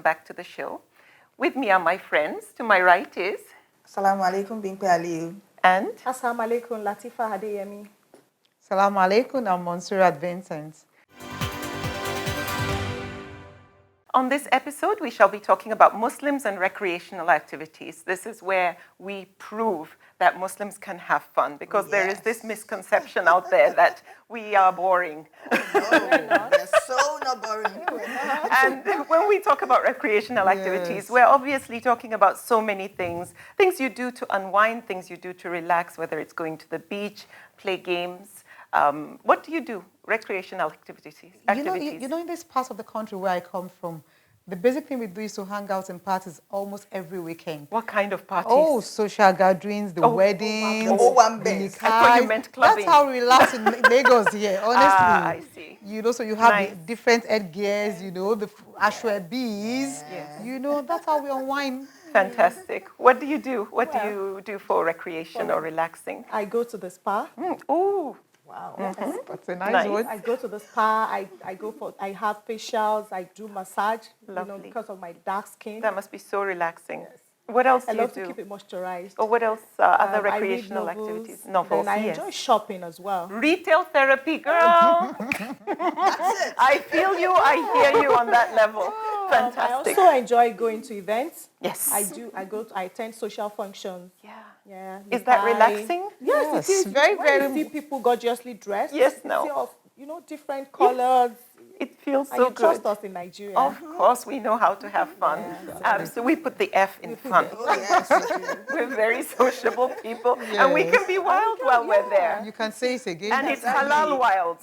back to the show. With me are my friends. To my right is... Assalamu alaikum, Bimpealiu. And... Assalamu alaikum, Lateefah, Adeyemi. Assalamu alaikum, I'm Monsurat Vincent. On this episode, we shall be talking about Muslims and recreational activities. This is where we prove that Muslims can have fun, because there is this misconception out there that we are boring. No, we're so not boring. And when we talk about recreational activities, we're obviously talking about so many things. Things you do to unwind, things you do to relax, whether it's going to the beach, play games. What do you do? Recreational activities. You know, in this part of the country where I come from, the basic thing we do is to hang out in parties almost every weekend. What kind of parties? Oh, social gatherings, the weddings. The whole one base. I thought you meant clubbing. That's how we relax in Lagos here, honestly. I see. You know, so you have the different headgears, you know, the ashwebis. Yes. You know, that's how we unwind. Fantastic. What do you do? What do you do for recreation or relaxing? I go to the spa. Ooh. Wow. That's a nice one. I go to the spa. I have facials. I do massage. Lovely. You know, because of my dark skin. That must be so relaxing. Yes. What else do you do? I love to keep it moisturized. Or what else? Other recreational activities? Novels. And I enjoy shopping as well. Retail therapy, girl. I feel you. I hear you on that level. Fantastic. I also enjoy going to events. Yes. I attend social functions. Yeah. Yeah. Is that relaxing? Yes, it is. Very, When very. you see people gorgeously dressed. Yes, you no. see of, different colors. It feels And so you good. trust us in Nigeria. Of course, we know how to have fun. So we put the F in fun. Oh, yes. We're very sociable people, and we can be wild while we're there. You can say it again. And it's halal wild.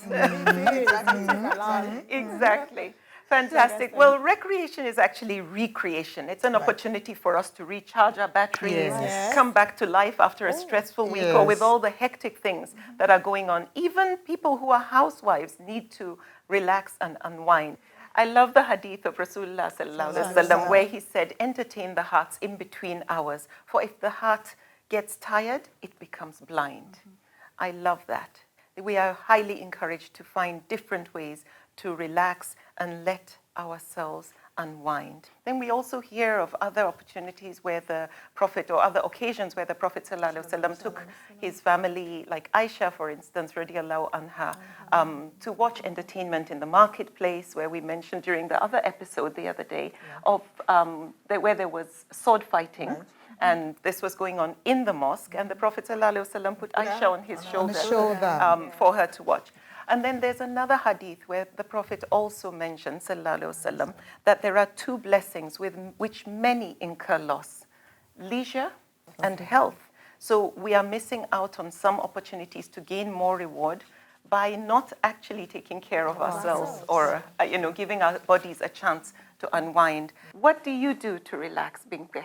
Exactly. Exactly. Fantastic. Well, recreation is actually recreation. It's an opportunity for us to recharge our batteries, come back to life after a stressful week or with all the hectic things that are going on. Even people who are housewives need to relax and unwind. I love the hadith of Rasulullah sallallahu alaihi wasallam where he said, entertain the hearts in between hours, for if the heart gets tired, it becomes blind. I love that. We are highly encouraged to find different ways to relax and let ourselves unwind. Then we also hear of other opportunities where the Prophet, or other occasions where the Prophet ﷺ took his family, like Aisha, for instance, radiallahu anha, to watch entertainment in the marketplace, where we mentioned during the other episode the other day, of where there was sword fighting. And this was going on in the mosque, and the Prophet ﷺ put Aisha on his shoulder for her to watch. And then there's another hadith where the Prophet also mentioned, sallallahu alaihi wasallam, that there are two blessings with which many incur loss: leisure and health. So we are missing out on some opportunities to gain more reward by not actually taking care of ourselves or giving our bodies a chance to unwind. What do you do to relax, Bimpe?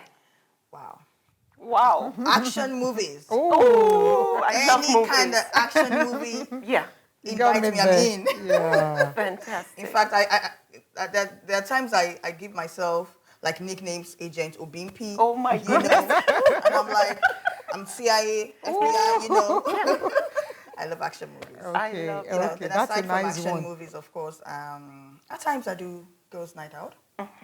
Wow. Action movies. Oh, I love Any movies. kind of action movie. Yeah. Invite me, I'm in. Yeah. Fantastic. In fact, there are times I give myself like nicknames, Agent or Bimpe. Oh my goodness. And I'm like, I'm CIA, FBI, you know. I love action movies. Okay, Then that's a aside nice from action one. movies, of course, at times I do girls' night out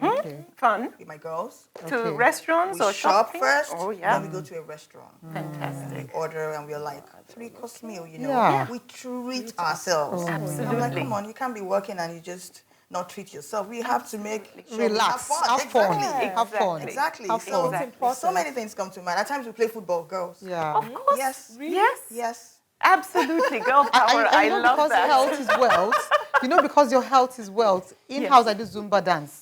Okay. Fun. with my girls. To restaurants We or shop shopping? first, Oh, yeah. then we go to a restaurant. Fantastic. We order and we're like, 3-course meal, you know. Yeah. We treat ourselves. Absolutely. I'm like, come on, you can't be working and you just not treat yourself. We have to make sure we Relax, have fun. have fun. Exactly. Have So, fun. so many things come to mind. At times we play football, girls. Yeah. Of course. Yes. Yes. Yes. Absolutely. Girl power. I know love because that. health is wealth. You know, because your health is wealth. In-house, I do Zumba dance.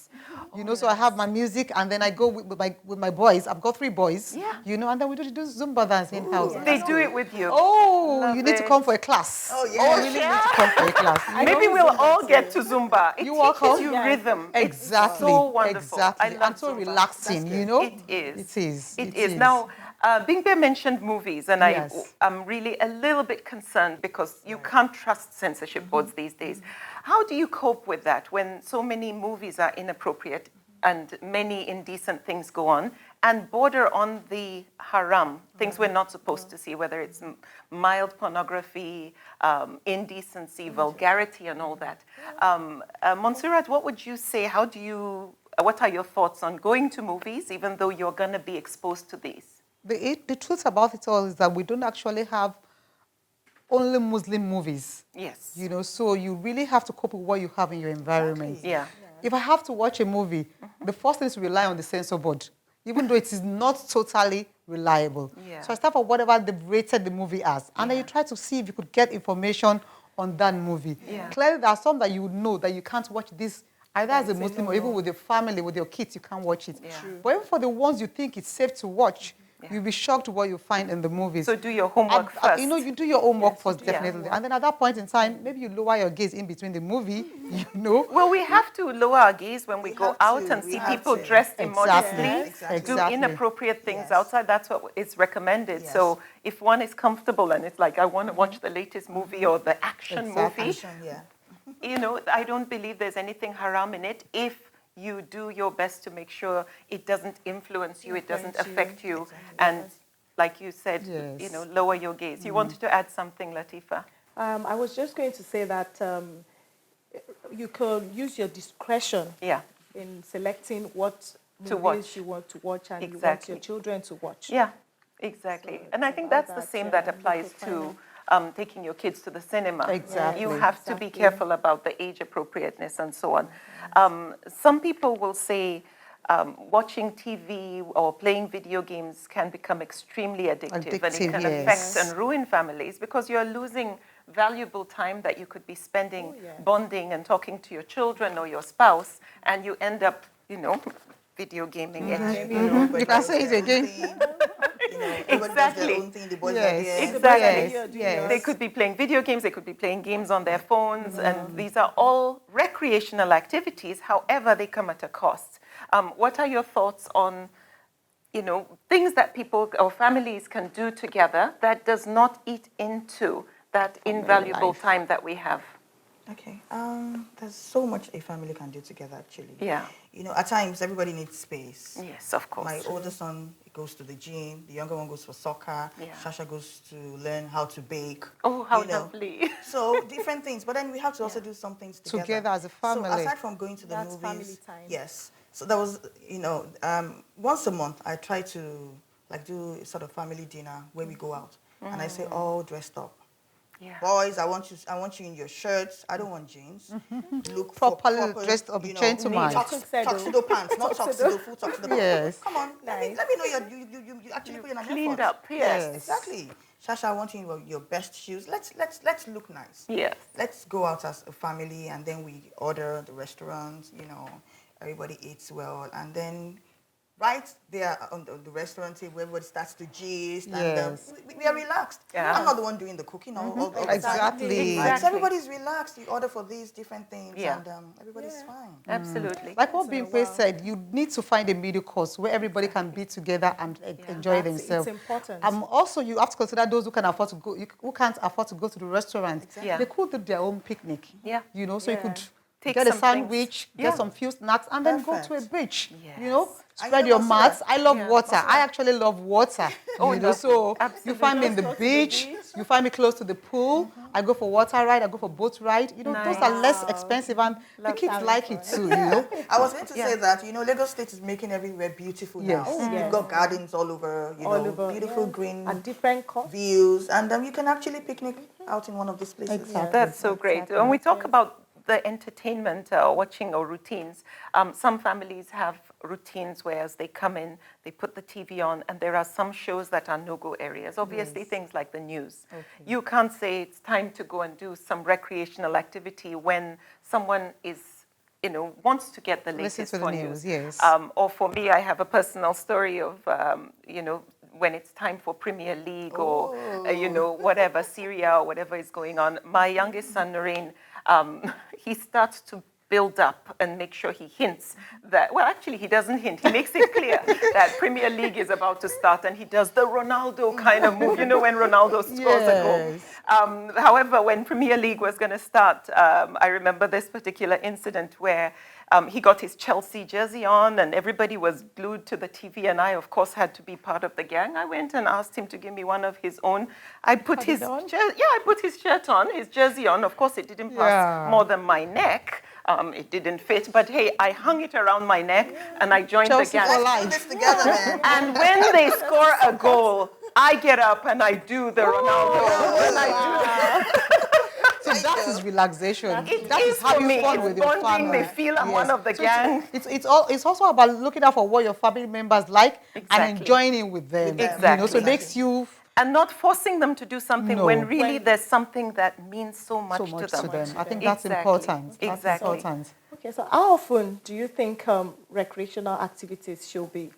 You know, so I have my music, and then I go with my boys. I've got 3 boys. Yeah. You know, and then we do Zumba dance in-house. They do it with you. Oh, Love you need to it. come for a class. Oh, You yeah. really need to come for a class. Maybe we'll all get to Zumba. It You teaches welcome. you Yeah. rhythm. Exactly. It's so wonderful. Exactly. I love And so Zumba. relaxing, you know? It is. It is. It is. Now, Bimpe mentioned movies, and Yes. I'm really a little bit concerned because you can't trust censorship boards these days. How do you cope with that when so many movies are inappropriate and many indecent things go on and border on the haram, things we're not supposed to see, whether it's mild pornography, indecency, vulgarity, and all that? Monsurat, what would you say? How do you what are your thoughts on going to movies, even though you're going to be exposed to these? The truth about it all is that we don't actually have only Muslim movies. Yes. You know, so you really have to cope with what you have in your environment. Exactly. Yeah. If I have to watch a movie, the first thing is to rely on the censor board, even though it is not totally reliable. Yeah. So I start for whatever they've rated the movie as, and then you try to see if you could get information on that movie. Yeah. Clearly, there are some that you would know that you can't watch this either as a Muslim or even with your family, with your kids, you can't watch it. Yeah. True. But even for the ones you think it's safe to watch, you'll be shocked what you find in the movies. So do your homework first. You know, you do your homework first, Yeah. definitely. And then at that point in time, maybe you lower your gaze in between the movie, you know. Well, we have to lower our gaze when we go have out to. and We see have people to. dressed Exactly. immodestly, do Exactly. inappropriate things Yes. outside. That's what is recommended. Yes. So if one is comfortable and it's like, I want to watch the latest movie or the action Exactly. movie, Action, yeah. you know, I don't believe there's anything haram in it if you do your best to make sure it doesn't influence you, it doesn't affect you, and like you said, Yes. you know, lower your gaze. You wanted to add something, Lateefah? I was just going to say that you could use your discretion Yeah. in selecting what To movies watch. you want to watch and you want Exactly. your children to watch. Yeah, exactly. So and I it's think about that's the that, same yeah, that look applies at to taking your kids to the cinema. Exactly. You have to be Exactly. careful about the age appropriateness and so on. Some people will say watching TV or playing video games can become extremely addictive and it Addictive, can yes. affect and ruin families because you're losing valuable time that you could be spending bonding and talking to your children or your spouse, and you end up, you know, video gaming it. You can say it again. Everybody does their own thing, the boys are Yes. there. Exactly. Yes, yes. They could be playing video games, they could be playing games on their phones, and these are all recreational activities. However, they come at a cost. What are your thoughts on, you know, things that people or families can do together that does not eat into that invaluable life. time that we have? Okay. There's so much a family can do together, actually. Yeah. You know, at times, everybody needs space. Yes, of course. My older son goes to the gym. The younger one goes for soccer. Yeah. Shasha goes to learn how to bake. Oh, how you know. lovely. So different things. But then we have to also do some things together. Together as a family. So aside from going to the That's movies. family time. Yes. So that was, you know, once a month, I try to like do a sort of family dinner where we go out. And I say all dressed up. Yeah. Boys, I want you in your shirts. I don't want jeans. Look Properly proper, dressed up, you know, gentleman. Tuxedo pants, not tuxedo, full tuxedo. Yes. Come on, Nice. let me know you actually put in an cleaned effort. up, yes. Exactly. Shasha, I want you in your best shoes. Let's look nice. Yes. Let's go out as a family, and then we order at the restaurant. You know, everybody eats well, and then right there on the restaurant table, everybody starts to gist, and Yes. we are relaxed. Yeah. I'm not the one doing the cooking all the time. Exactly. Right? So everybody's relaxed. You order for these different things, Yeah. and everybody's fine. Absolutely. Like what Bimpe said, you need to find a middle course where everybody can be together and enjoy themselves. It's important. Also, you have to consider those who can afford to go, who can't afford to go to the restaurant. Yeah. They could do their own picnic. Yeah. You know, so you could Take get a some things. sandwich, Yeah. get some few snacks, and then go to a Perfect. beach. Yes. You know, Are spread you your Monsurat? mats. I love Yeah. water. I actually love water. Oh, you know, lovely. so Absolutely. you find me in the Close to the beach. beach. You find me close to the pool. I go for water ride. I go for boat ride. You know, those are less expensive, and the kids that. like it too. You know. I was going to say that, you know, Lagos State is making everywhere beautiful Yes. now. Oh, You've yes. got gardens all over, you All know, over, beautiful yes. green At different costs. views, and you can actually picnic out in one of these places. Exactly. That's so great. When we talk about the entertainment watching or routines, some families have routines where as they come in, they put the TV on, and there are some shows that are no-go areas. Obviously, things like the news. You can't say it's time to go and do some recreational activity when someone is, you know, wants to get the latest Listen to for the news, news. yes. Or for me, I have a personal story of, you know, when it's time for Premier League or, you know, whatever, Syria or whatever is going on. My youngest son, Noreen, he starts to build up and make sure he hints that, well, actually, he doesn't hint. He makes it clear that Premier League is about to start, and he does the Ronaldo kind of move, you know, when Ronaldo scores a goal. However, when Premier League was going to start, I remember this particular incident where he got his Chelsea jersey on, and everybody was glued to the TV, and I, of course, had to be part of the gang. I went and asked him to give me one of his own. I put his I put his shirt on, his jersey on. Of course, it didn't pass more than my neck. It didn't fit, but hey, I hung it around my neck and I joined Chelsea the for gang. life. Let's do this together, man. And when they score a goal, I get up and I do the Ronaldo. And I do. So that is relaxation. It That is is for having me. fun It's with your bonding. family. They feel I'm one of the So gang. it's also about looking out for what your family members like and Exactly. enjoying it with them. Exactly. You know, so it makes you And not forcing them to do something No. when really there's something that means so much, so much to them. to them. I think that's Exactly. important. That's Exactly. important. Okay, so how often do you think recreational activities should be?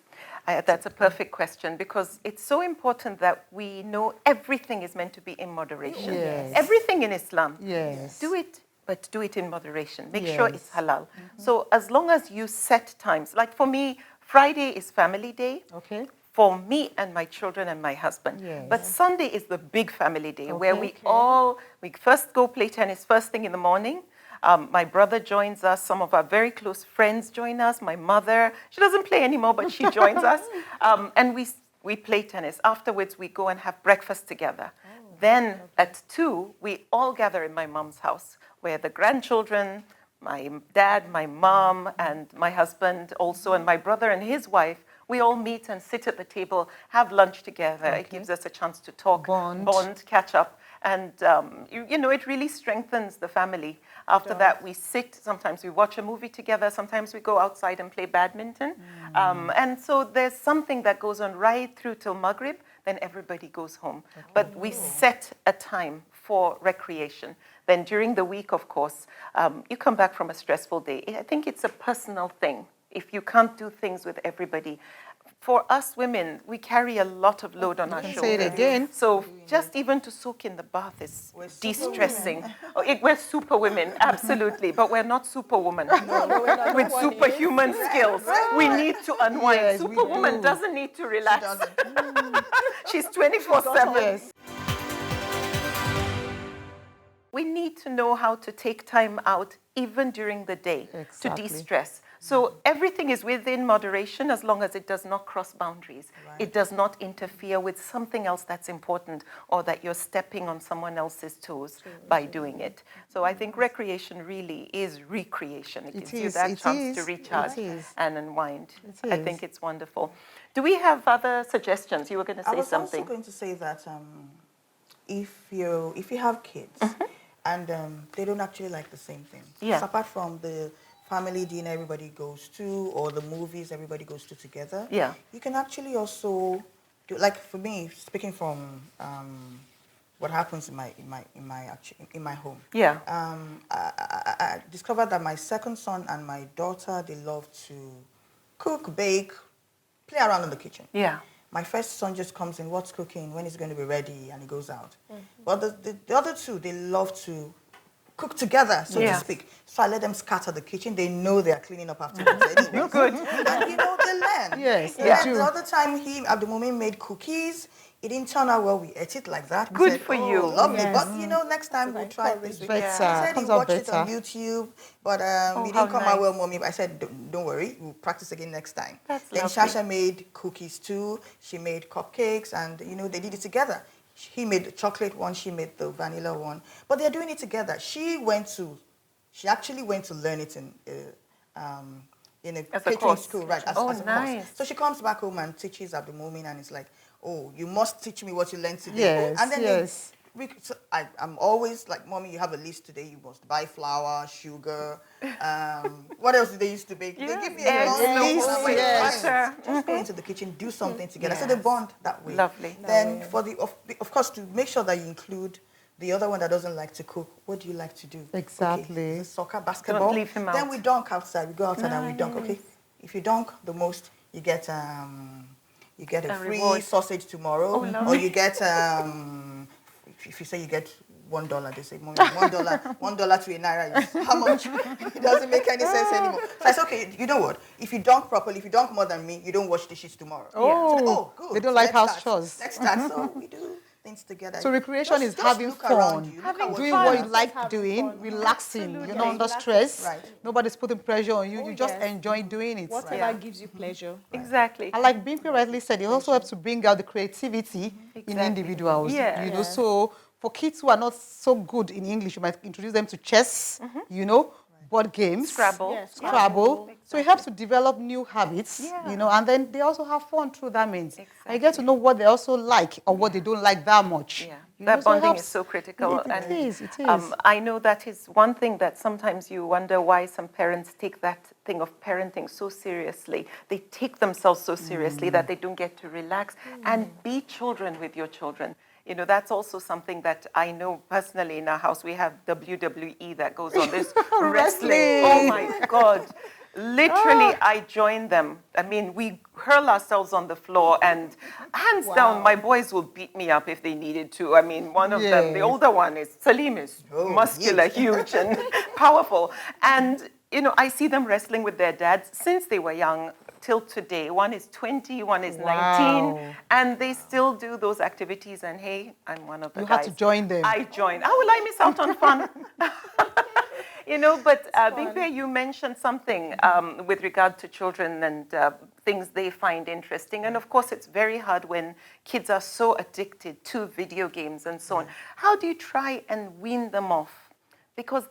That's a perfect question, because it's so important that we know everything is meant to be in moderation. Yes. Everything in Islam. Yes. Do it, but do it in moderation. Make sure Yes. it's halal. So as long as you set times, like for me, Friday is family day. Okay. For me and my children and my husband. Yes. But Sunday is the big family day where we Okay. we first go play tennis first thing in the morning. My brother joins us. Some of our very close friends join us. My mother, she doesn't play anymore, but she joins us. And we play tennis. Afterwards, we go and have breakfast together. Then at 2, we all gather in my mom's house, where the grandchildren, my dad, my mom, and my husband also, and my brother and his wife, we all meet and sit at the table, have lunch together. It gives us a chance to talk, bond, catch up. And, you know, it really strengthens the family. After that, we sit. Sometimes we watch a movie together. Sometimes we go outside and play badminton. And so there's something that goes on right through till Maghrib. Then everybody goes home. But we set a time for recreation. Then during the week, of course, you come back from a stressful day. I think it's a personal thing. If you can't do things with everybody. For us women, we carry a lot of load on our shoulders. Say it again. So just even to soak in the bath is de-stressing. We're super women, absolutely. But we're not superwoman with superhuman skills. We need to unwind. Yes, we Superwoman do. doesn't need to relax. She's 24/7. Yes. We need to know how to take time out even during the day to Exactly. de-stress. So everything is within moderation as long as it does not cross boundaries. It does not interfere with something else that's important, or that you're stepping on someone else's toes by doing it. So I think recreation really is recreation. It gives you that chance to recharge and unwind. I think it's wonderful. Do we have other suggestions? You were going to say something. I was also going to say that if you have kids and they don't actually like the same thing, so apart from the family dinner everybody goes to, or the movies everybody goes to together, you can actually also do, like for me, speaking from what happens in my home. I discovered that my second son and my daughter, they love to cook, bake, play around in the kitchen. My first son just comes in, what's cooking, when is it going to be ready, and he goes out. But the other two, they love to cook together, so to speak. So I let them scatter the kitchen. They know they are cleaning up afterwards anyway. Good. And you know, they learn. Yes, They learn. The other time, Adeyemi made cookies. It didn't turn out well. We ate it like that. We said, for you. Lovely. But, you know, next time we'll try it this way. He said he watched it on YouTube, but it didn't come out well, Mommy. I said, don't worry. We'll practice again next time. Then Shasha made cookies too. She made cupcakes, and, you know, they did it together. He made the chocolate one, she made the vanilla one. But they're doing it together. She actually went to learn it in a catering school, right, as a course. So she comes back home and teaches at the moment, and it's like, oh, you must teach me what you learned today. Yes, and then I'm always like, Mommy, you have a list today. You must buy flour, sugar. What else did they used to bake? They give me a long list. Just go into the kitchen, do something together. So they bond that way. Lovely. Then of course, to make sure that you include the other one that doesn't like to cook, what do you like to do? Exactly. Okay, soccer, basketball. Don't leave him out. Then we dunk outside. We go outside and we dunk. Okay, if you dunk the most, you get a free reward. sausage tomorrow, or you get if you say you get $1, they say, Mommy, $1 to a naira is how much? It doesn't make any sense anymore. So I said, okay, you know what? If you dunk properly, if you dunk more than me, you don't wash dishes tomorrow. Oh, good. They don't like house chores. Let's start. So we do things together. So recreation is having fun, doing what you like doing, relaxing. You're not under stress. Nobody's putting pressure on you. You just enjoy doing it. Whatever gives you pleasure. Exactly. And like Bimpe rightly said, it also helps to bring out the creativity in individuals. You know, so for kids who are not so good in English, you might introduce them to chess, you know, board games. Scrabble. Yes, Scrabble. Exactly. So it helps to develop new habits, you know, and then they also have fun through that means. Exactly. I get to know what they also like or what they don't like that much. Yeah, You that know, so it bonding is helps. so critical. It is. I know that is one thing that sometimes you wonder why some parents take that thing of parenting so seriously. They take themselves so seriously that they don't get to relax and be children with your children. You know, that's also something that I know personally in our house. We have WWE that goes on, this wrestling. Oh my God. Literally, I join them. I mean, we hurl ourselves on the floor and hands down, my boys will beat me up if they needed to. I mean, one of them, the older one Salim is muscular, huge and powerful. And, you know, I see them wrestling with their dads since they were young till today. One is 20, one is 19, and they still do those activities. And hey, I'm one of the guys. You have to join them. I joined. How will I miss out on fun? You know, but Bimpe, you mentioned something with regard to children and things they find interesting. And of course, it's very hard when kids are so addicted to video games and so on. How do you try and wean them off? Because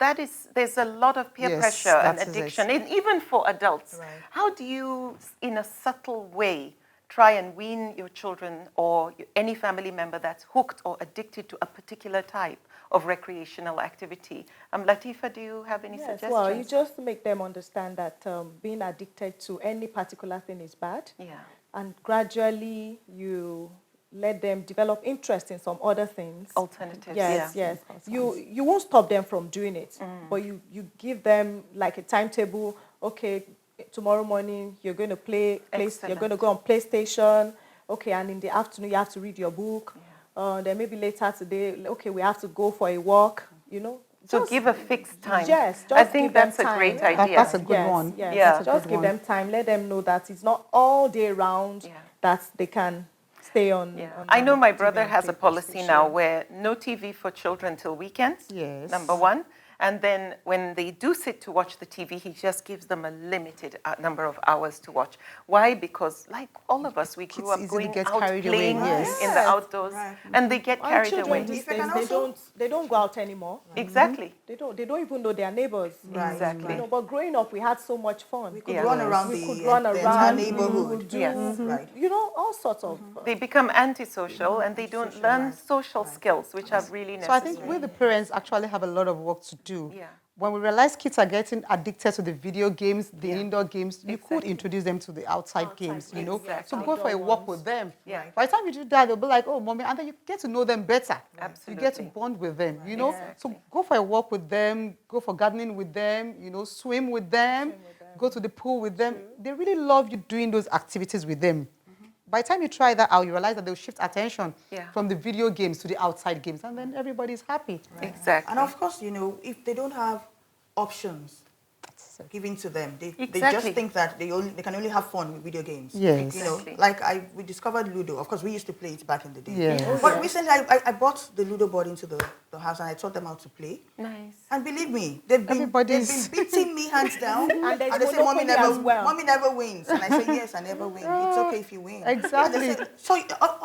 there's a lot of peer pressure and addiction, even for adults. Right. How do you, in a subtle way, try and wean your children or any family member that's hooked or addicted to a particular type of recreational activity? Lateefah, do you have any suggestions? Well, you just make them understand that being addicted to any particular thing is bad. Yeah. And gradually you let them develop interest in some other things. Alternatives. Yes. You won't stop them from doing it, but you give them like a timetable. Okay, tomorrow morning you're going to you're going to go on PlayStation. Okay, and in the afternoon you have to read your book. Then maybe later today, okay, we have to go for a walk. You know. So give a fixed time. Yes, I think that's a great idea. That's a good one. Yes. Yeah, just give them time. Let them know that it's not all day round that they can stay on. I know my brother has a policy now where no TV for children till weekends. Yes. Number one. And then when they do sit to watch the TV, he just gives them a limited number of hours to watch. Why? Because like all of us, we grew up going out playing in the outdoors, and they get carried away. These days, they don't go out anymore. Exactly. They don't even know their neighbors. Exactly. You know, but growing up, we had so much fun. We could run around the entire neighborhood. You know, all sorts of. They become antisocial and they don't learn social skills, which are really necessary. So I think we, the parents, actually have a lot of work to do. Yeah. When we realize kids are getting addicted to the video games, the indoor games, you could introduce them to the outside games, you know. So go for a walk with them. Yeah. By the time you do that, they'll be like, oh, mommy, and then you get to know them better. Absolutely. You get to bond with them, you know. So go for a walk with them, go for gardening with them, you know, swim with them, go to the pool with them. They really love you doing those activities with them. By the time you try that out, you realize that they'll shift attention from the video games to the outside games, and then everybody's happy. Right. Exactly. And of course, you know, if they don't have options given to them, they just think that they can only have fun with video games. Yes. You know, like we discovered Ludo. Of course, we used to play it back in the day. Yes. But recently, I bought the Ludo board into the house and I taught them how to play. Nice. And believe me, they've been beating me hands down. And they say, Mommy never wins. And I say, yes, I never win. It's okay if you win. Exactly. And they say, so,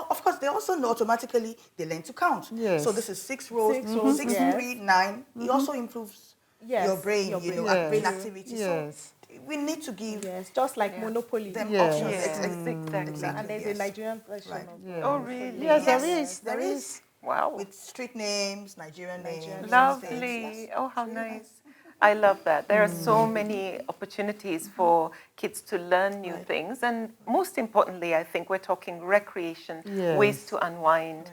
of course, they also know automatically they learn to count. Yes. So this is 6 rows, 6, 3, 9. It also improves your brain, brain activity. Yes. So we need to give just like Monopoly. Them options. Exactly. And there's a Nigerian version of Oh, really? Yes, there is. Wow. With street names, Nigerian names. Lovely. Yes. Oh, how nice. I love that. There are so many opportunities for kids to learn new things. And most importantly, I think we're talking recreation, ways to unwind,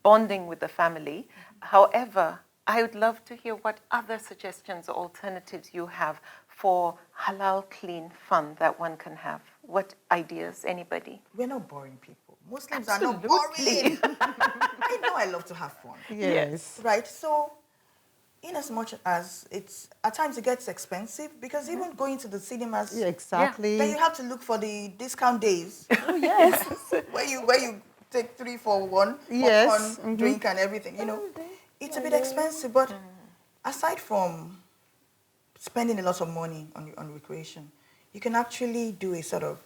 bonding with the family. However, I would love to hear what other suggestions or alternatives you have for halal, clean fun that one can have. What ideas, anybody? We're not boring people. Muslims are not boring. I know I love to have fun. Yes. Right, so in as much as at times it gets expensive, because even going to the cinemas, then you have to look for the discount days. Oh, yes. where you take 3 for 1, popcorn, drink and everything, you know. It's a bit expensive, but aside from spending a lot of money on recreation, you can actually do a sort of,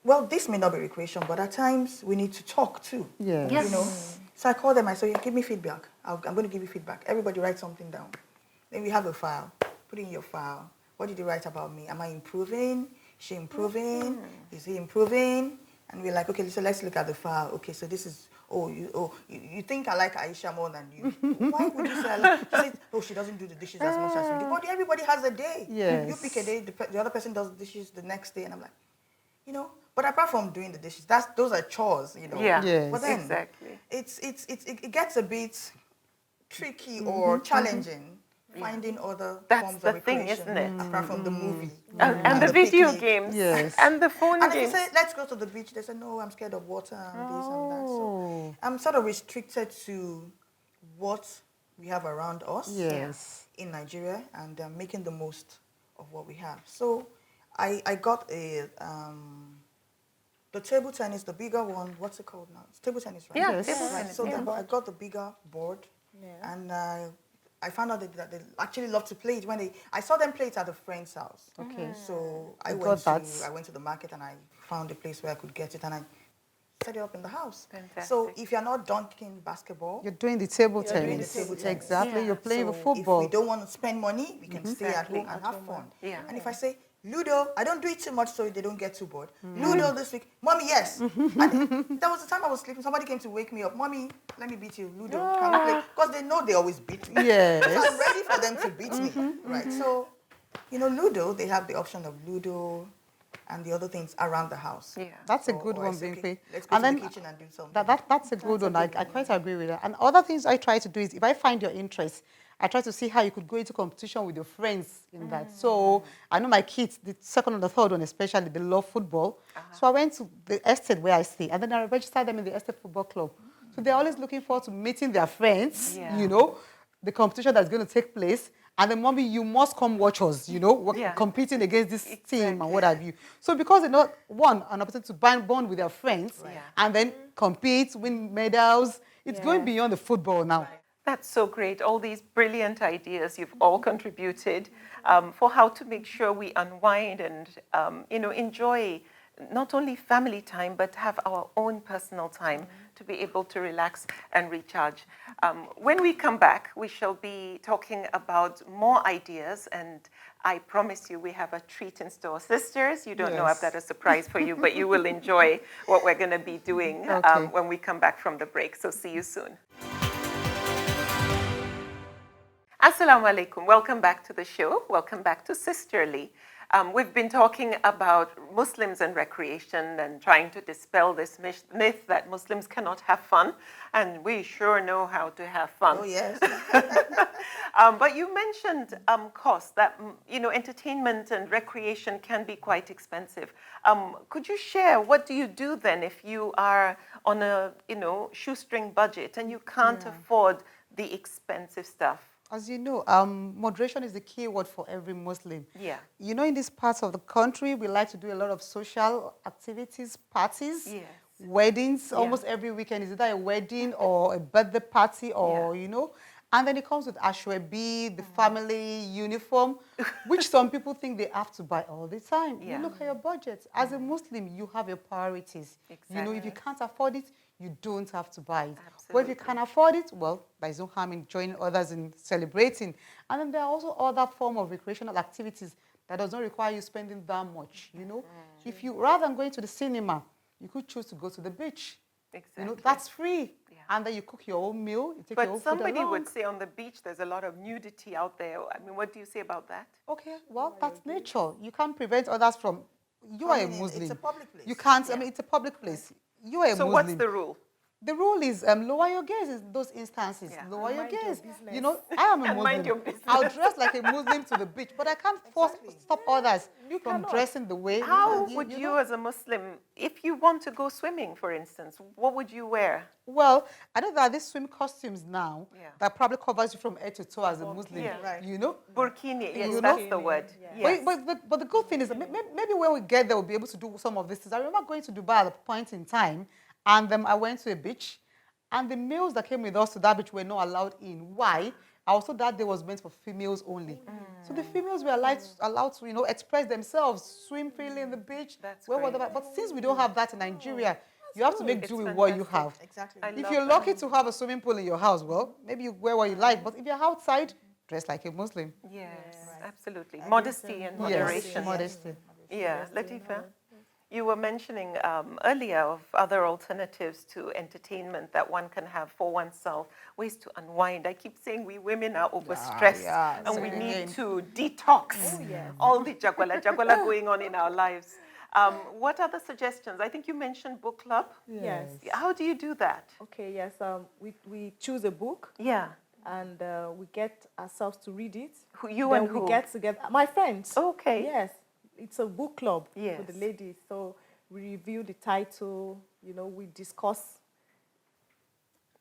well, this may not be recreation, but at times we need to talk too. Yes. You know? So I call them, I say, give me feedback. I'm going to give you feedback. Everybody write something down. Then we have a file. put in your file. What did you write about me? Am I improving? Is she improving? Is he improving? And we're like, okay, so let's look at the file. Okay, so this is, you think I like Aisha more than you. Why would you say I like? She says, oh, she doesn't do the dishes as much as you do. But everybody has a day. Yes. You pick a day, the other person does the dishes the next day, and I'm like, but apart from doing the dishes, those are chores, Yeah, yes. But then exactly. it gets a bit tricky or challenging finding other forms of recreation, isn't it? apart from the movie. And the video picnic. games. Yes. And the phone And games. if you say, let's go to the beach, they say, no, I'm scared of water and this and that. So I'm sort of restricted to what we have around us in Nigeria and making the most of what we have. So I got the table tennis, the bigger one, what's it called now? It's table tennis, right? Yeah, yes. table Right. tennis. So I got the bigger board, and I found out that they actually love to play it. I saw them play it at a friend's house. Okay. So I went to the market and I found a place where I could get it, and I set it up in the house. Fantastic. So if you're not dunking basketball, you're doing the table doing the tennis. table tennis. Exactly. Yeah. You're playing so the football. if we don't want to spend money, we can stay at home and have fun. Yeah. And if I say, Ludo, I don't do it too much so they don't get too bored. Ludo this week, Mommy, yes. And that was the time I was sleeping. Somebody came to wake me up. Mommy, let me beat you. Ludo, can we play? Because they know they always beat me. Yes. So I'm ready for them to beat me. Right. So, Ludo, they have the option of Ludo and the other things around the house. Yeah. That's a good one, Bimpe. Okay, let's go to the kitchen and do something. That's a good one. I quite agree with that. And other things I try to do is, if I find your interest, I try to see how you could go into competition with your friends in that. So I know my kids, the second and the third one especially, they love football. So I went to the estate where I stay, and then I registered them in the estate football club. So they're always looking forward to meeting their friends, the competition that's going to take place. And then, Mommy, you must come watch us, competing against this team and what have you. So because they know, one, an opportunity to bond with their friends and then compete, win medals. It's going beyond the football now. That's so great. All these brilliant ideas you've all contributed for how to make sure we unwind and, enjoy not only family time, but have our own personal time to be able to relax and recharge. When we come back, we shall be talking about more ideas, and I promise you we have a treat in store. Sisters, you don't know I've got a surprise for you, but you will enjoy what we're going to be doing when we come back from the break. So see you soon. Assalamu alaikum. Welcome back to the show. Welcome back to Sisterly. We've been talking about Muslims and recreation and trying to dispel this myth that Muslims cannot have fun. And we sure know how to have fun. Oh, yes. But you mentioned costs, that, entertainment and recreation can be quite expensive. Could you share, what do you do then if you are on a, shoestring budget and you can't afford the expensive stuff? As you know, moderation is the key word for every Muslim. Yeah. In this part of the country, we like to do a lot of social activities, parties, weddings. Almost every weekend is either a wedding or a birthday party or, And then it comes with ashwebi, the family uniform, which some people think they have to buy all the time. You look at your budget. As a Muslim, you have your priorities. Exactly. If you can't afford it, you don't have to buy it. Absolutely. But if you can afford it, well, there's no harm in joining others in celebrating. And then there are also other forms of recreational activities that does not require you spending that much, If you, rather than going to the cinema, you could choose to go to the beach. Exactly. That's free. Yeah. And then you cook your own meal, you take your own food along. But somebody would say on the beach there's a lot of nudity out there. I mean, what do you say about that? Okay, well, that's nature. You can't prevent others from... You are a Muslim. It's a public place. You can't... I mean, it's a public place. You are a Muslim. So what's the rule? The rule is lower your gaze in those instances. Lower your gaze. I am a Muslim. Mind your business. I'll dress like a Muslim to the beach, but I can't stop others from dressing the way. How would you as a Muslim, if you want to go swimming, for instance, what would you wear? Well, I know there are these swim costumes now that probably covers you from head to toe as a Muslim. Yeah. Right. Burkini, yes, that's the word. Yes. But the good thing is that maybe when we get there, we'll be able to do some of these things. I remember going to Dubai at a point in time, and I went to a beach, and the males that came with us to that beach were not allowed in. Why? Also, that day was meant for females only. So the females were allowed to, express themselves, swim freely in the beach. That's whatever. But since we don't have that in Nigeria, you have to make do with what you have. Exactly. If you're lucky to have a swimming pool in your house, well, maybe you wear what you like. But if you're outside, dress like a Muslim. Yes, absolutely. Modesty and moderation. Yes, modesty. Yeah, Lateefah, you were mentioning earlier of other alternatives to entertainment that one can have for oneself, ways to unwind. I keep saying we women are overstressed and we need to detox all the jagwala going on in our lives. What other suggestions? I think you mentioned book club. Yes. How do you do that? Okay, yes. We choose a book. Yeah. And we get ourselves to read it. You then and who? We get together. My friends. Okay. Yes. It's a book club for the ladies. So we review the title, we discuss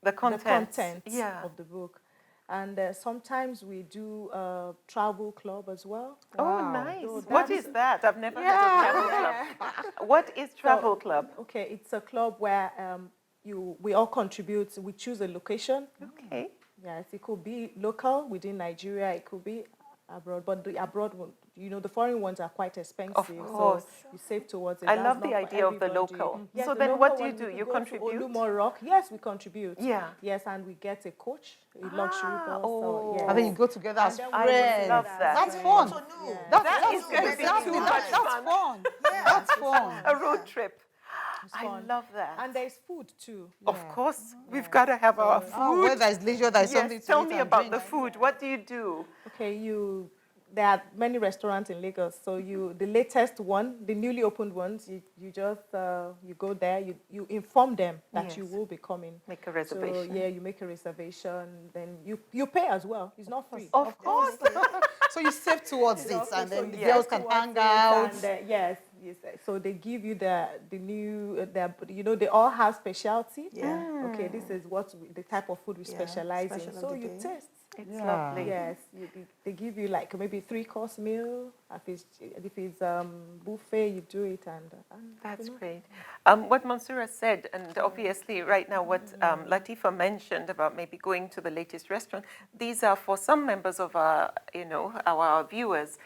the content of the book. And sometimes we do a travel club as well. Oh, nice. So what is that? I've never heard of travel club. What is travel club? Okay, it's a club where we all contribute. We choose a location. Okay. Yes, it could be local within Nigeria. It could be abroad. But the abroad one, the foreign ones are quite expensive. Of course. So you save towards it. I love the idea of the local. Yes, so the then local what do you one, do? We You contribute? Olumo Rock. Yes, we contribute. Yeah. Yes, and we get a coach, a luxury bus. Oh. So, And then you go together as friends. I love that. That's fun. That is going to be too much fun. That's fun. A road trip. I love that. And there's food too. Of course, we've got to have our food. Oh, where there's leisure, there's something to Tell eat me and about drink. the food. What do you do? Okay, there are many restaurants in Lagos. So the latest one, the newly opened ones, you just you go there, you inform them that you will be coming. Make a reservation. So you make a reservation, then you pay as well. It's not free. Of course. So you save towards it, and then the girls can hang And, out. yes. So they give you the new, they all have specialty. Yeah. Okay, this is the type of food we specialize in. Special So of the you day. taste. It's lovely. Yes, they give you like maybe 3-course meal. If it's buffet, you do it, and That's great. What Monsurat said, and obviously right now what Lateefah mentioned about maybe going to the latest restaurant, these are for some members of our viewers.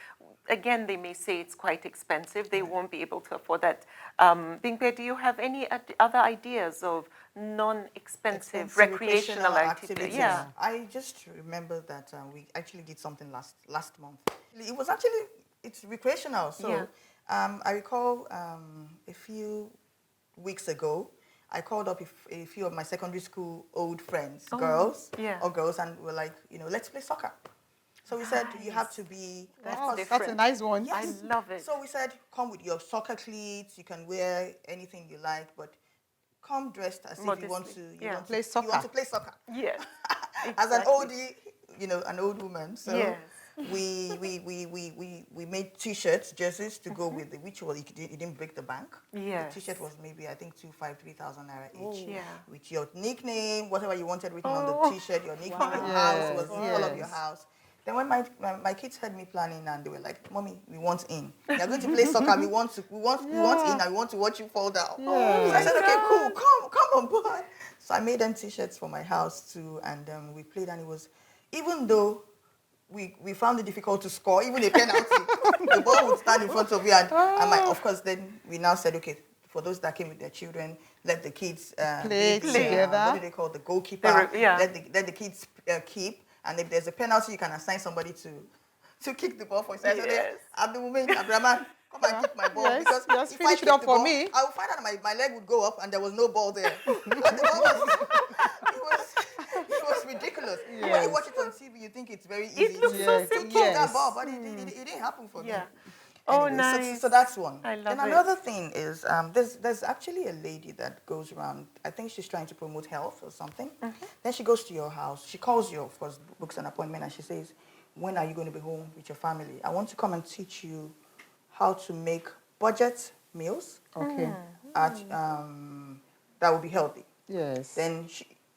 Again, they may say it's quite expensive. They won't be able to afford that. Bimpe, do you have any other ideas of non-expensive recreational activities? Yeah. I just remember that we actually did something last month. It's recreational. So I recall a few weeks ago, I called up a few of my secondary school old friends, girls, and we're like, let's play soccer. So we said, you have to be... That's a nice one. Yes. I love it. So we said, come with your soccer cleats. You can wear anything you like, but come dressed as if you want to play soccer. You want to play soccer. Yes. As an oldie, an old woman. So yes. we made T-shirts, jerseys to go with which was it didn't break the bank. Yes. The T-shirt was maybe I think 3,000 naira each. Yeah. With your nickname, whatever you wanted written on the T-shirt, your nickname, your house was all of your house. Then when my kids heard me planning and they were like, "Mommy, we want in. You're going to play soccer. We want in and we want to watch you fall down." So I said, "Okay, cool. Come on board." So I made them T-shirts for my house too, and we played. And it was, even though we found it difficult to score, even a penalty, the ball would stand in front of you, and of course, then we now said, "Okay, for those that came with their children, let the kids play together. What do they call the goalkeeper? Yeah. Let the kids keep." And if there's a penalty, you can assign somebody to kick the ball for you. So at the moment, Abdurrahman, come and kick my ball. Yes, because just if finish I it kick up the for ball, me. I will find out my leg would go up and there was no ball there. But the ball it was ridiculous. Yes. When you watch it on TV, you think it's very easy. It looks so simple. To kick that ball, but it didn't happen for me. Oh, Anyway, nice. So that's one. I love and another thing is, there's actually a lady that goes around. I think she's trying to promote health or something. Then she goes to your house. She calls you, of course, books an appointment, and she says, "When are you going to be home with your family? I want to come and teach you how to make budget meals. Okay. That will be healthy." Yes. Then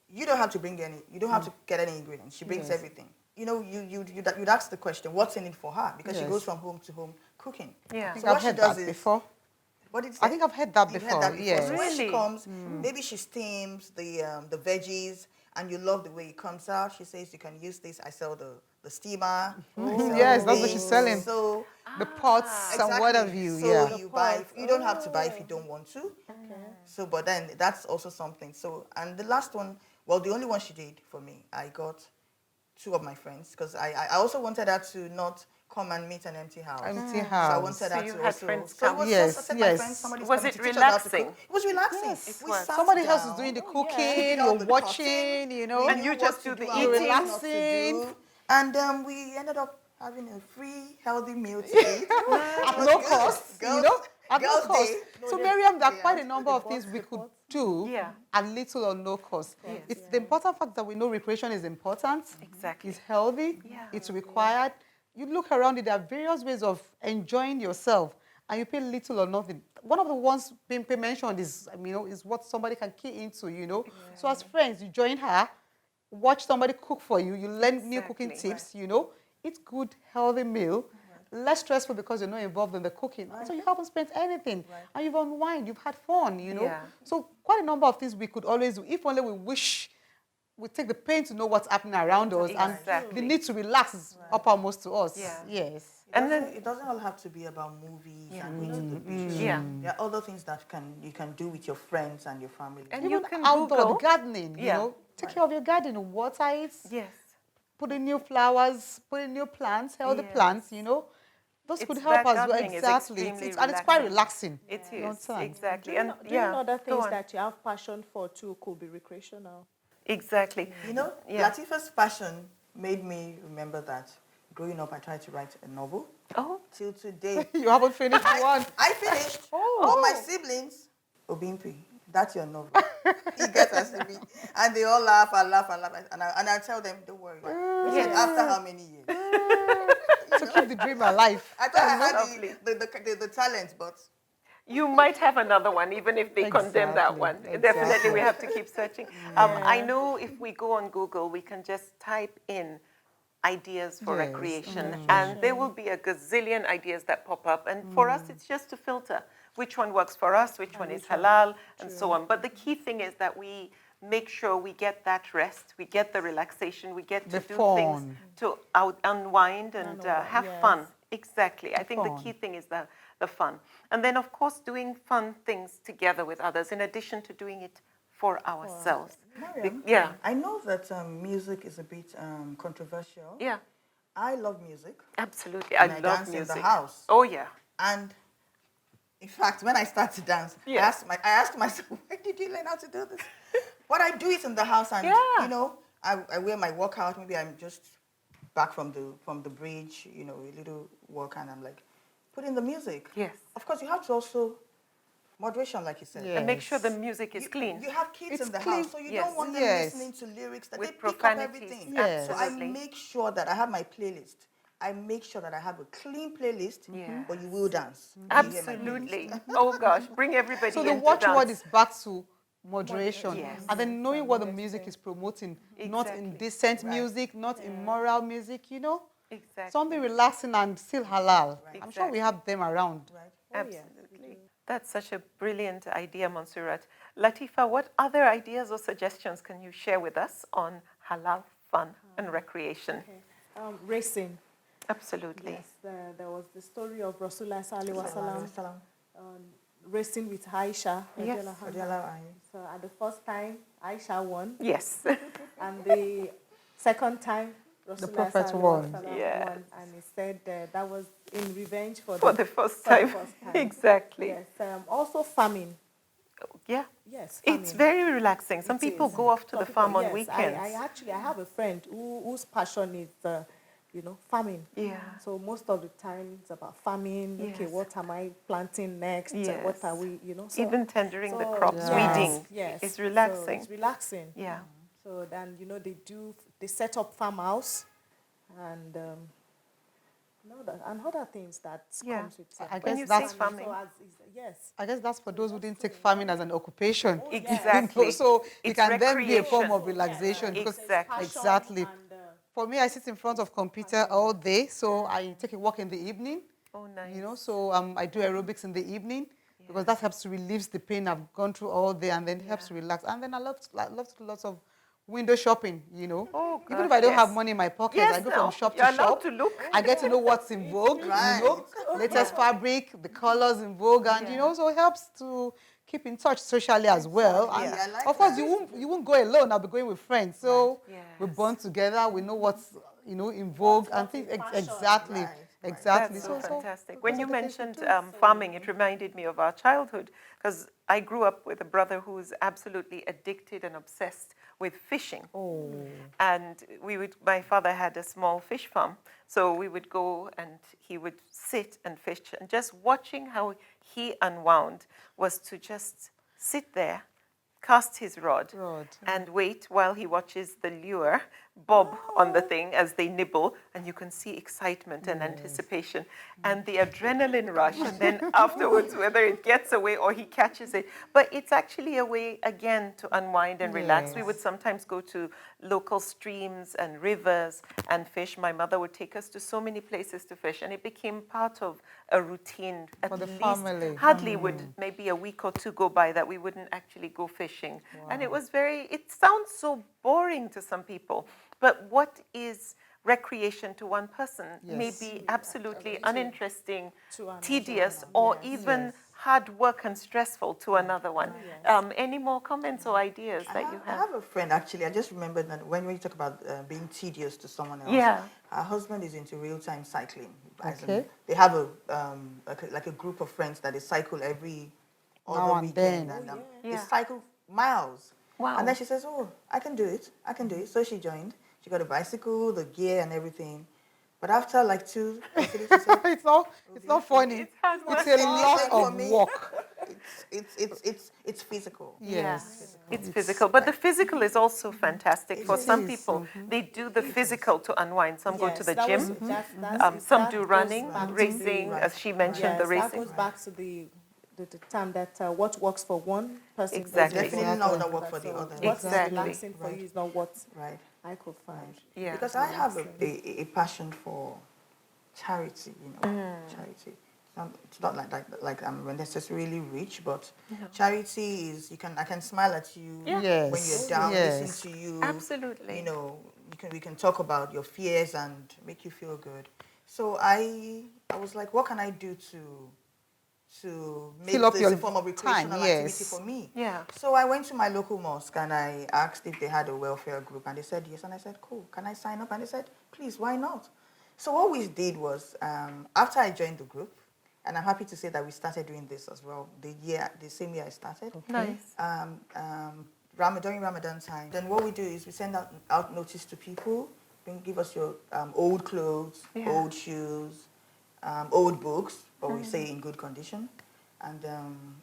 you don't have to bring any. You don't have to get any ingredients. She brings everything. You'd ask the question, what's in it for her? Because she goes from home to home cooking. Yeah. I think So what I've she heard does that is, before. what did you I say? think I've heard that You've before. heard that before. Yes. So when she Really? comes, maybe she steams the veggies, and you love the way it comes out. She says, "You can use this. I sell the steamer." I sell Yes, the that's what she's things." selling. So The pots and what have you. So you buy. You don't have to buy if you don't want to. So, but then that's also something. So, and the last one, well, the only one she did for me, I got two of my friends, because I also wanted her to not come and meet an empty house. Empty So house. I wanted her you to had also. friends So it come. was Yes, just, I said, yes. my friends, somebody's Was coming it to teach us how to relaxing? cook. It was relaxing. Yes. We was. sat Somebody down, else is doing the cooking, did all you're the watching, cutting, you know. we And knew you what just to do the and eating. what not to do. And we ended up having a free, healthy meal to eat. At no cost, you know, at no Girls' cost. day. So Maryam, there are quite a Yeah. number of things we could do Yeah. at little or no cost. It's the important fact that we know recreation is important. Exactly. It's healthy. Yeah. It's required. You look around it, there are various ways of enjoying yourself, and you pay little or nothing. One of the ones Bimpe mentioned is, you know, is what somebody can key into, you know. So as friends, you join her, watch somebody cook for you, you learn new cooking tips, you know, eat good, healthy meal, less stressful because you're not involved in the cooking. So you haven't spent anything, and you've unwind, you've had fun, you know. Yeah. So quite a number of things we could always do, if only we wish we take the pain to know what's happening around us, and the need to relax is uppermost to us. Yeah. Yes. It doesn't all have to be about movies and going to the beach. Yeah. There are other things that you can do with your friends and your family. And Even you can outdoor, Google. the gardening, you know, take care of your garden, water it, Yes. put in new flowers, put in new plants, healthy Yes. plants, you know. Those could It's help that us. gardening is Exactly. extremely And it's quite relaxing. It You is, understand? exactly. Doing, And doing other go things on. that you have passion for too could be recreational. Exactly. You know, Lateefah's passion made me remember that growing up I tried to write a novel. Oh. Till today. You haven't finished one. I finished. All my siblings, Bimpe, that's your novel. He gets us to me. And they all laugh and laugh and laugh. And I tell them, don't worry. I said, after how many years? To keep the dream alive. I thought I had Lovely. the talent, but You might have another one, even if they condemn that one. Definitely, we have to keep searching. I know if we go on Google, we can just type in ideas for recreation, and there will be a gazillion ideas that pop up. And for us, it's just to filter which one works for us, which one is halal, and so on. But the key thing is that we make sure we get that rest, we get the relaxation, we get to do things to unwind and have fun. Exactly. I think the key thing is the fun. And then, of course, doing fun things together with others, in addition to doing it for ourselves. Maryam, I know that music is a bit controversial. Yeah. I love music. Absolutely. And I love dance music. in the house. Oh, yeah. And in fact, when I start to dance, I ask myself, where did you learn how to do this? But I do it in the house, and you know, I wear my workout. Maybe I'm just back from the bridge, you know, a little walk, and I'm like, put in the music. Yes. Of course, you have to also moderation, like you said. And make sure the music is clean. You have kids It's in the clean. house, so you don't want them listening to lyrics that With they pick up profanities. everything. Yes. So I Absolutely. make sure that I have my playlist. I make sure that I have a clean playlist, but you will dance. when you hear my Absolutely. playlist. Oh, gosh. Bring everybody So the into watchword dance. is back to moderation. Yes. And then knowing what the music is promoting, not indecent music, not immoral music, you know. Exactly. Something relaxing and still halal. I'm sure we have them around. Absolutely. That's such a brilliant idea, Monsurat. Lateefah, what other ideas or suggestions can you share with us on halal fun and recreation? Racing. Absolutely. Yes, there was the story of Rasulullah Sallallahu Alaihi Wasallam racing with Aisha. Yes. So at the first time, Aisha won. Yes. And the second time, Rasulullah Prophet Sallallahu won. Alaihi Wasallam Yes. won. And he said that was in revenge for the first time. Exactly. Yes. Also farming. Yeah. Yes, It's farming. very relaxing. Some people go off to the farm on Yes, weekends. I have a friend whose passion is, farming. Yeah. So most of the time it's about farming. Yes. Okay, what am I planting next? Yes. What are we, So, Even tendering the crops, yes, weeding. Yes. It's So relaxing. it's relaxing. Yeah. So then, they set up farmhouse and other things that comes with it. I When guess you that's say farming. Yes. I guess that's for those who didn't take farming as an occupation. Exactly. So it It's can then be a form recreation. of relaxation. Because Exactly. Exactly. For me, I sit in front of computer all day, so I take a walk in the evening. Oh, nice. So I do aerobics in the evening because that helps to relieve the pain I've gone through all day, and then helps to relax. And then I love to do lots of window shopping, Oh, Even if gosh, I don't have yes. money in my pocket, Yes, I go now, from shop you're to allowed shop. to look. I get to know what's in vogue, latest fabric, the colors in vogue, and so it helps to keep in touch socially as well. And I like of course, that. you won't go alone. I'll be going with friends. So we Yes. bond together. We know what's in vogue and things. Exactly. Exactly. That's so fantastic. When those you are the things we mentioned do. farming, it reminded me of our childhood, because I grew up with a brother who was absolutely addicted and obsessed with fishing. Oh. And my father had a small fish farm, so we would go and he would sit and fish. And just watching how he unwound was to just sit there, cast his rod, and wait while he watches the lure bob on the thing as they nibble, and you can see excitement and anticipation and the adrenaline rush, and then afterwards whether it gets away or he catches it. But it's actually a way, again, to unwind and relax. We would sometimes go to local streams and rivers and fish. My mother would take us to so many places to fish, and it became part of a routine. For the family. Hardly would maybe a week or two go by that we wouldn't actually go fishing. And it sounds so boring to some people, but what is recreation to one person may be absolutely uninteresting, tedious, or even hard work and stressful to another one. Any more comments or ideas that you have? I have a friend, actually. I just remembered that when we talk about being tedious to someone else, her husband is into real-time cycling. Okay. They have like a group of friends that they cycle every other weekend. And they cycle miles. Wow. And then she says, oh, I can do it. So she joined. She got a bicycle, the gear and everything. But after like 2 or 3, she said, it's not funny. It's a lot of work. It's physical. Yes. It's physical. But the physical is also fantastic. For some people, they do the physical to unwind. Some go to the gym. Some do running, racing, as she mentioned, the racing. That goes back to the term that what works for one person Exactly. Definitely not work for the other. What's relaxing for you is not what I could find. Yeah. Because I have a passion for charity, charity. It's not like I'm necessarily rich, but charity is I can smile at you when you're down, listen to you. Absolutely. We can talk about your fears and make you feel good. So I was like, what can I do to make this a form of recreational activity for me? Yeah. So I went to my local mosque and I asked if they had a welfare group, and they said yes. And I said, cool, can I sign up? And they said, please, why not? So what we did was, after I joined the group, and I'm happy to say that we started doing this as well, the same year I started. Nice. During Ramadan time, then what we do is we send out notice to people. You can give us your old clothes, old shoes, old books, but we say in good condition. And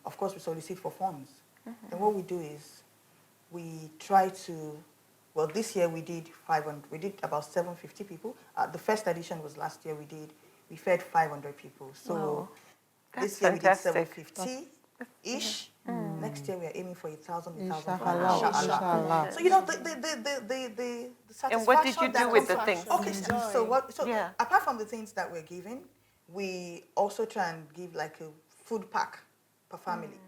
of course, we solicit for funds. Then what we do is we try to, this year we did 500, we did about 750 people. The first edition was last year, we fed 500 people. So this year fantastic. We did 750-ish. Next year we are aiming for 1,000. Inshallah. So the satisfaction. And what did you do with the things? Okay, so apart from the things that we're giving, we also try and give like a food pack per family.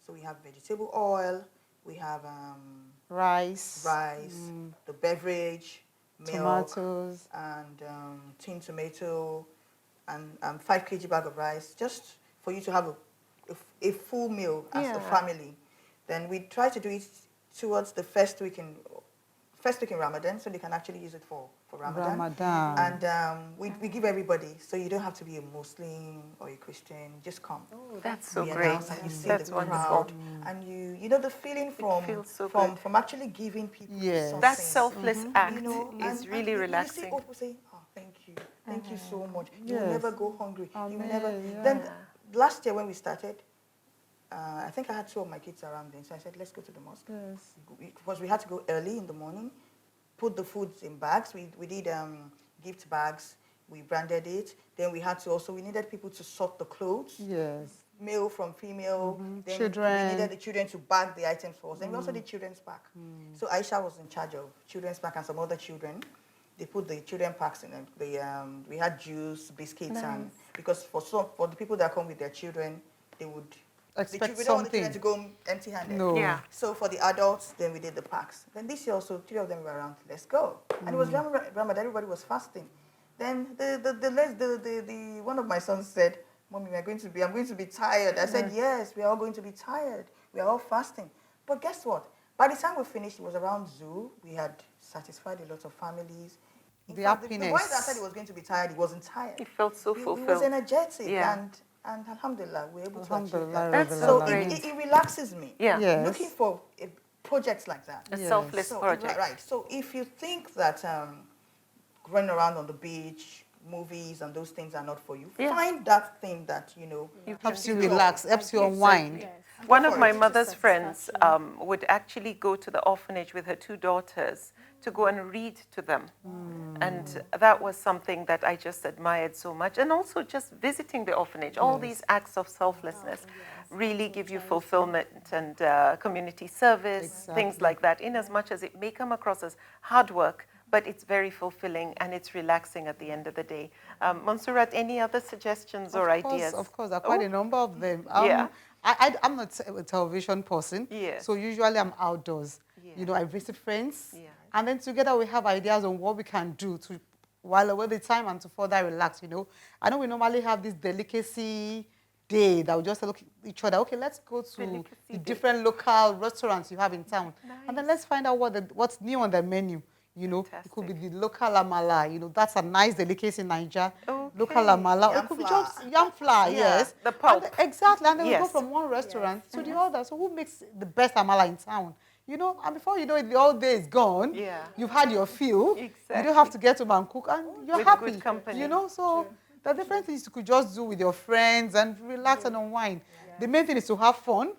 So we have vegetable oil, we have rice, the beverage, milk, tomatoes, and tin tomato, and 5 kg bag of rice, just for you to have a full meal as a family. Then we try to do it towards the first week in Ramadan, so they can actually use it for Ramadan. And we give everybody, so you don't have to be a Muslim or a Christian, just come. Oh, that's so great. And you see That's the wonderful. crowd, and you know the feeling from actually giving people something. That selfless act is really and relaxing. You see people say, oh, thank you so much. You will never go hungry. You will never. Then last year when we started, I think I had 2 of my kids around then, so I said, let's go to the mosque. Yes. Because we had to go early in the morning, put the foods in bags. We did gift bags. We branded it. Then we needed people to sort the clothes. Yes. Male from female. Then children. We needed the children to bag the items for us. And we also did children's pack. So Aisha was in charge of children's pack and some other children. They put the children packs in them. We had juice, biscuits, and because for the people that come with their children, they would expect we don't want the something. children to go empty-handed. No. Yeah. So for the adults, then we did the packs. Then this year also, 3 of them were around. Let's go. And it was Ramadan. Everybody was fasting. Then the one of my sons said, "Mommy, I'm going to be tired." I said, "Yes, we are all going to be tired. We are all fasting. But guess what? By the time we finished, it was around zoo. We had satisfied a lot of families. In fact, the boy that said he was going to be tired, he wasn't tired. He felt so fulfilled. He was energetic. Yeah. And alhamdulillah, we're able to achieve Alhamdulillah, that. That's So great. it relaxes me. Yeah. Yes. Looking for projects like that. A selfless project. Right. So if you think that running around on the beach, movies and those things are not for you, find that thing that, you know, helps you relax, helps you unwind. Yes. One of my mother's friends would actually go to the orphanage with her 2 daughters to go and read to them. And that was something that I just admired so much. And also just visiting the orphanage, all these acts of selflessness really give you fulfillment and community service, things like that, in as much as it may come across as hard work, but it's very fulfilling and it's relaxing at the end of the day. Monsurat, any other suggestions or ideas? Of course, quite a number of them. I'm not a television person, so usually I'm outdoors. You know, I visit friends, and then together we have ideas on what we can do to while away the time and to further relax, you know. I know we normally have this delicacy day that we just look at each other. Okay, let's go to the different local restaurants you have in town, and then let's find out what's new on the menu. You know, it could be the local amala. You know, that's a nice delicacy in Nigeria. Local amala. Or it could be just yam flour, yes. The pulp. Exactly. And then we go from one restaurant to the other. So who makes the best amala in town? You know, and before you know it, the whole day is gone. You've had your fill. Exactly. You don't have to get home and cook, and you're With happy. good company. You know, so there are different things you could just do with your friends and relax and unwind. The main thing is to have fun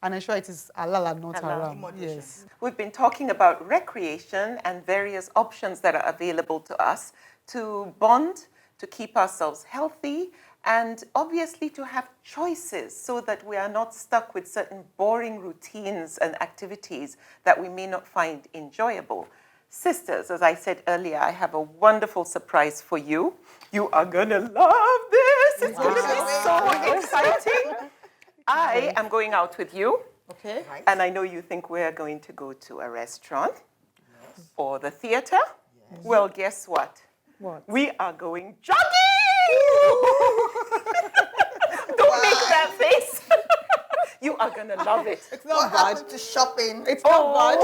and ensure it is halal and not haram. Yes. We've been talking about recreation and various options that are available to us to bond, to keep ourselves healthy, and obviously to have choices so that we are not stuck with certain boring routines and activities that we may not find enjoyable. Sisters, as I said earlier, I have a wonderful surprise for you. You are gonna love this. It's gonna be so exciting. I am going out with you. Okay. Right. And I know you think we're going to go to a restaurant or the theater. Well, guess what? What? We are going jogging! Don't make that face. You are going to love it. It's not What bad. happened to shopping? It's not bad.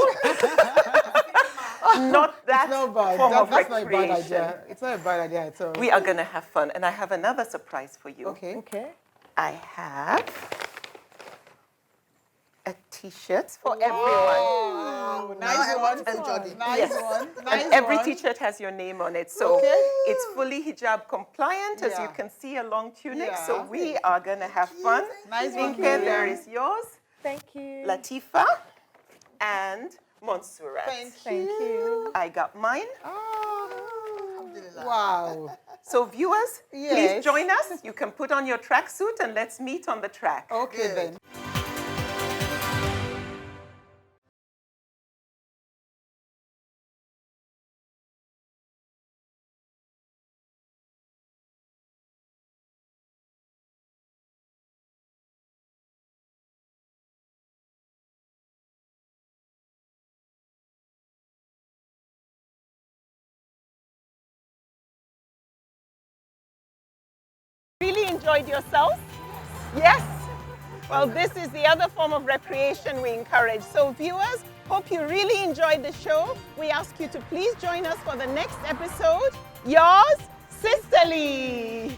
Not that It's not bad. form of That's not a bad recreation. idea. It's not a bad idea at all. We are going to have fun. And I have another surprise for you. Okay. Okay. I have a T-shirt for everyone. Oh, Now I want to one. jogging. Nice Yes. one. And Nice every one. T-shirt has your name on it. So it's fully hijab compliant, as you can see, a long tunic. So Yeah. we are going to have fun. Nice one, Bimpe, there Maryam. is yours. Thank you. Lateefah and Monsurat. Thank you. I got mine. Alhamdulillah. Wow. So viewers, Yes. please join us. You can put on your tracksuit and let's meet on the track. Okay Good. then. Really enjoyed yourself? Yes? Well, this is the other form of recreation we encourage. So viewers, hope you really enjoyed the show. We ask you to please join us for the next episode. Yours, Sisterly.